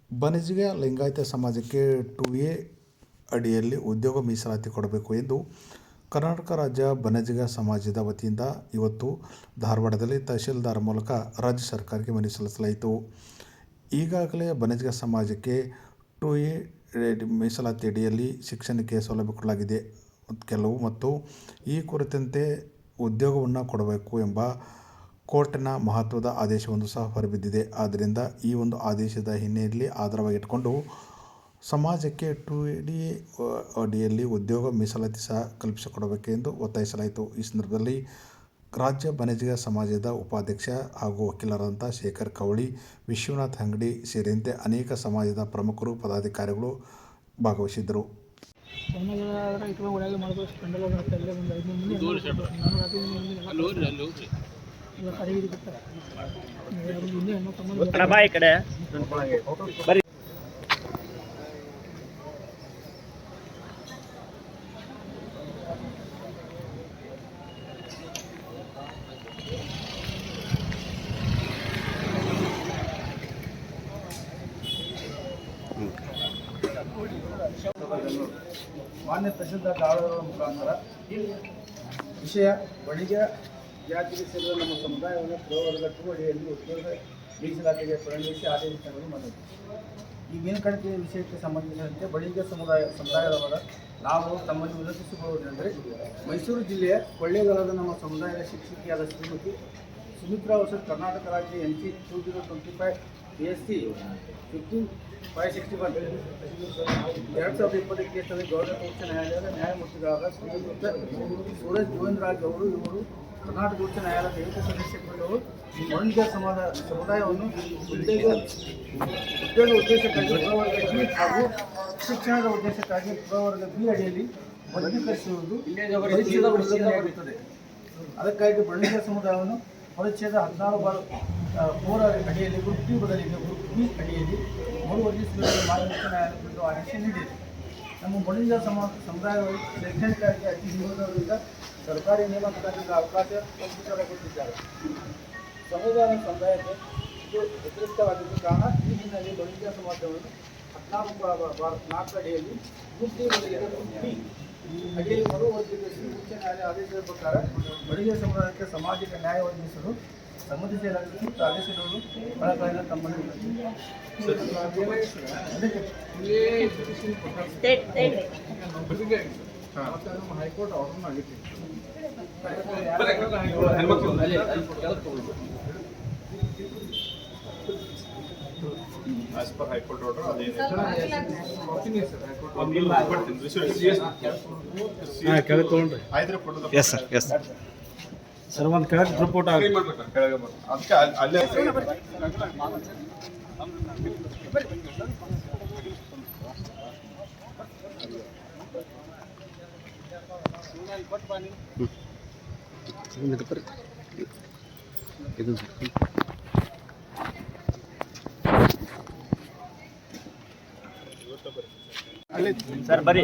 ಬಣಜಿಗ ಲಿಂಗಾಯತ ಸಮಾಜಕ್ಕೆ 2A ಅಡಿಯಲ್ಲಿ ಉದ್ಯೋಗ ಮೀಸಲಾತಿ ಕೊಡಬೇಕು ಎಂದು ಕರ್ನಾಟಕ ರಾಜ್ಯ ಬಣಜಿಗ ಸಮಾಜದ ವತಿಯಿಂದ ಇವತ್ತು ಧಾರವಾಡದಲ್ಲಿ ತಹಶೀಲ್ದಾರ್ ಮೂಲಕ ರಾಜ್ಯ ಸರ್ಕಾರಕ್ಕೆ ಮನವಿ ಸಲ್ಲಿಸಲಾಯಿತು. ಈಗಾಗಲೇ ಬಣಜಿಗ ಸಮಾಜಕ್ಕೆ 2A ಮೀಸಲಾತಿ ಅಡಿಯಲ್ಲಿ ಶಿಕ್ಷಣಕ್ಕೆ ಸೌಲಭ್ಯ ಕೊಡಲಾಗಿದೆ ಮತ್ತು ಈ ಕುರಿತಂತೆ ಉದ್ಯೋಗವನ್ನು ಕೊಡಬೇಕು ಎಂಬ ಕೋರ್ಟಿನ ಮಹತ್ವದ ಆದೇಶವೊಂದು ಸಹ ಹೊರಬಿದ್ದಿದೆ. ಆದ್ದರಿಂದ ಈ ಒಂದು ಆದೇಶದ ಹಿನ್ನೆಲೆಯಲ್ಲಿ ಆಧಾರವಾಗಿಟ್ಟುಕೊಂಡು ಸಮಾಜಕ್ಕೆ 2A ಅಡಿಯಲ್ಲಿ ಉದ್ಯೋಗ ಮೀಸಲಾತಿ ಸಹ ಕಲ್ಪಿಸಿಕೊಡಬೇಕೆಂದು ಒತ್ತಾಯಿಸಲಾಯಿತು. ಈ ಸಂದರ್ಭದಲ್ಲಿ ರಾಜ್ಯ ಬಣಜಿಗ ಸಮಾಜದ ಉಪಾಧ್ಯಕ್ಷ ಹಾಗೂ ವಕೀಲರಾದಂಥ ಶೇಖರ್ ಕವಳಿ, ವಿಶ್ವನಾಥ್ ಅಂಗಡಿ ಸೇರಿದಂತೆ ಅನೇಕ ಸಮಾಜದ ಪ್ರಮುಖರು, ಪದಾಧಿಕಾರಿಗಳು ಭಾಗವಹಿಸಿದ್ದರು. ಮಾನ್ಯ ತಹಶೀಲ್ದಾರ್ ಧಾರವಾಡ ಮುಖಾಂತರ ವಿಷಯ ಬಣಿಗ ಜಾತಿಗೆ ಸೇರಿದ ನಮ್ಮ ಸಮುದಾಯವನ್ನು ಪ್ರವರ್ಗ 2 ಅಡಿಯಲ್ಲಿ ಉದ್ಯೋಗ ಮೀಸಲಾತಿಗೆ ಪರಿಗಣಿಸಿ ಆದೇಶಿಸಲು ಮನವಿ. ಈ ಮೀನುಗಾರಿಕೆ ವಿಷಯಕ್ಕೆ ಸಂಬಂಧಿಸಿದಂತೆ ಬಣಿಗ ಸಮುದಾಯದವರ ನಾವು ತಮ್ಮಲ್ಲಿ ವಿನಂತಿಸಿಕೊಳ್ಳುವುದೆಂದರೆ, ಮೈಸೂರು ಜಿಲ್ಲೆಯ ಕೊಳ್ಳೇಗಾಲದ ನಮ್ಮ ಸಮುದಾಯದ ಶಿಕ್ಷಕಿಯಾದ ಶ್ರೀಮತಿ ಸುಮಿತ್ರಾ ವಸತ್ ಕರ್ನಾಟಕ ರಾಜ್ಯ NC 2025 ASC 15/561 2020 ಕೇಸಲ್ಲಿ ಗೌರ್ಮೆಂಟ್ ಉಚ್ಚ ನ್ಯಾಯಾಲಯದ ನ್ಯಾಯಮೂರ್ತಿಗಳಾದ ಶ್ರೀಯುತ ಸೂರಜ್ ಗೋವಿಂದರಾಜ್ ಅವರು ಇವರು ಕರ್ನಾಟಕ ಉಚ್ಚ ನ್ಯಾಯಾಲಯದ ಏಕ ಸದಸ್ಯರು ಬಣಿಗ ಸಮುದಾಯವನ್ನು ಉದ್ಯೋಗ ಉದ್ದೇಶಕ್ಕಾಗಿ ಪ್ರವರ್ಗ B ಹಾಗೂ ಶಿಕ್ಷಣದ ಉದ್ದೇಶಕ್ಕಾಗಿ ಪ್ರವರ್ಗ B ಅಡಿಯಲ್ಲಿ ವರ್ಗೀಕರಿಸುವುದು ಪರಿಚ್ಛೇದಗೊಳಿಸಲಾಗುತ್ತದೆ. ಅದಕ್ಕಾಗಿ ಬಣಿಗ ಸಮುದಾಯವನ್ನು ಪರಿಚ್ಛೇದ 14/4 ಅಡಿಯಲ್ಲಿ ಗ್ರೂಪ್ B ಬದಲಿಗೆ ಗ್ರೂಪ್ B ಅಡಿಯಲ್ಲಿ ಮರುವರ್ಗೀಕರಿಸಲು ಮಾನ್ಯ ಉಚ್ಚ ನ್ಯಾಯಾಲಯದಿಂದ ಆದೇಶ ನೀಡಿದೆ. ನಮ್ಮ ಬಣಿಗ ಸಮುದಾಯಗಳು ಶೈಕ್ಷಣಿಕವಾಗಿ ಅತಿ ಹಿಂದುಳಿದವರಿಂದ ಸರ್ಕಾರಿ ನೇಮಕಾತಿಗೆ ಅವಕಾಶ ಕಲ್ಪಿಸಲಾಗುತ್ತಿದ್ದಾರೆ. ಸಂವಿಧಾನ ಸಮುದಾಯಕ್ಕೆ ಇದು ವ್ಯತಿರಿಕ್ತವಾಗಿದ್ದ ಕಾರಣ ಈ ಹಿನ್ನೆಲೆ ಬಣಿಗ ಸಮಾಜವನ್ನು 14/4 ಅಡಿಯಲ್ಲಿ ಗ್ರೂಪ್ B ಬದಲಿಗೆ ಗ್ರೂಪ್ B ಅಡಿಯಲ್ಲಿ ಮರುವರ್ಗೀಕರಿಸಿ ಉಚ್ಚ ನ್ಯಾಯಾಲಯ ಆದೇಶದ ಪ್ರಕಾರ ಬಣಿಗ ಸಮುದಾಯಕ್ಕೆ ಸಾಮಾಜಿಕ ನ್ಯಾಯ ಒದಗಿಸಲು ಸಂಬಂಧಿಸಲಾಗಿದೆ ಮತ್ತು ಆದೇಶಗಳು ಒಳಗಾಗಿನ ತಮ್ಮನ್ನು ಹೈಕೋರ್ಟ್ ಆರ್ಡರ್ ಆಗಿತ್ತು. As per High Court order, yes sir. Sir, one correct report. Sir, bari.